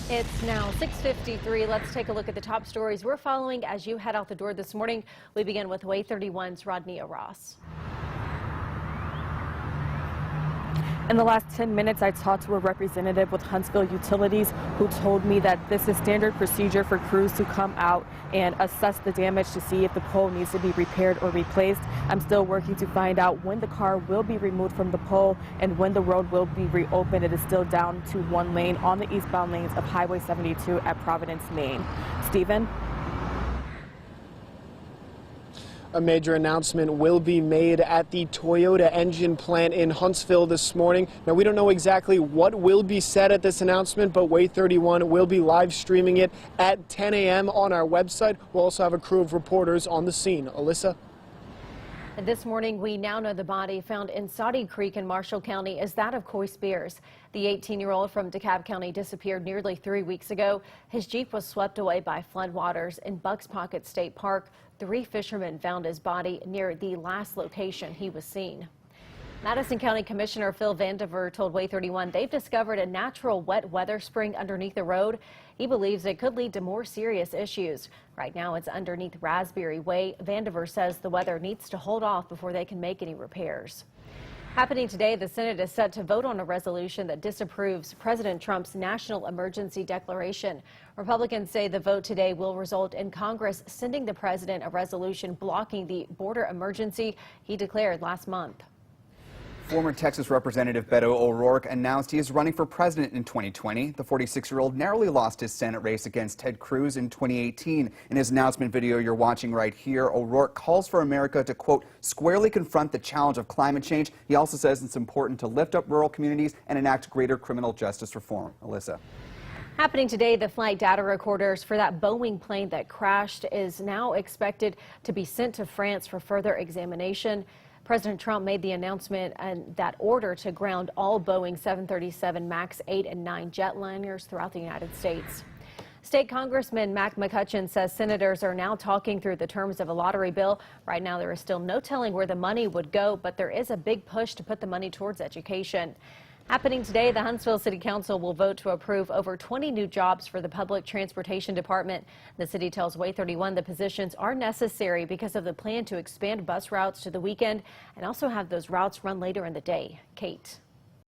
It's now 6:53. Let's take a look at the top stories we're following as you head out the door this morning. We begin with WAAY 31's Rodnia Ross. In the last 10 minutes, I talked to a representative with Huntsville Utilities who told me that this is standard procedure for crews to come out and assess the damage to see if the pole needs to be repaired or replaced. I'm still working to find out when the car will be removed from the pole and when the road will be reopened. It is still down to one lane on the eastbound lanes of Highway 72 at Providence, Maine. Stephen? A major announcement will be made at the Toyota engine plant in Huntsville this morning. Now, we don't know exactly what will be said at this announcement, but WAAY 31 will be live streaming it at 10 a.m. on our website. We'll also have a crew of reporters on the scene. Alyssa? This morning, we now know the body found in Soddy Creek in Marshall County is that of Coy Spears. The 18-year-old from DeKalb County disappeared nearly 3 weeks ago. His Jeep was swept away by floodwaters in Bucks Pocket State Park. 3 fishermen found his body near the last location he was seen. Madison County Commissioner Phil Vandiver told WAAY 31 they've discovered a natural wet weather spring underneath the road. He believes it could lead to more serious issues. Right now it's underneath Raspberry Way. Vandiver says the weather needs to hold off before they can make any repairs. Happening today, the Senate is set to vote on a resolution that disapproves President Trump's national emergency declaration. Republicans say the vote today will result in Congress sending the president a resolution blocking the border emergency he declared last month. Former Texas Representative Beto O'Rourke announced he is running for president in 2020. The 46-year-old narrowly lost his Senate race against Ted Cruz in 2018. In his announcement video you're watching right here, O'Rourke calls for America to, quote, squarely confront the challenge of climate change. He also says it's important to lift up rural communities and enact greater criminal justice reform. Alyssa. Happening today, the flight data recorders for that Boeing plane that crashed is now expected to be sent to France for further examination. President Trump made the announcement and that order to ground all Boeing 737 MAX 8 and 9 jetliners throughout the United States. State Congressman Mac McCutcheon says senators are now talking through the terms of a lottery bill. Right now, there is still no telling where the money would go, but there is a big push to put the money towards education. Happening today, the Huntsville City Council will vote to approve over 20 new jobs for the Public Transportation Department. The city tells WAAY 31 the positions are necessary because of the plan to expand bus routes to the weekend and also have those routes run later in the day. Kate.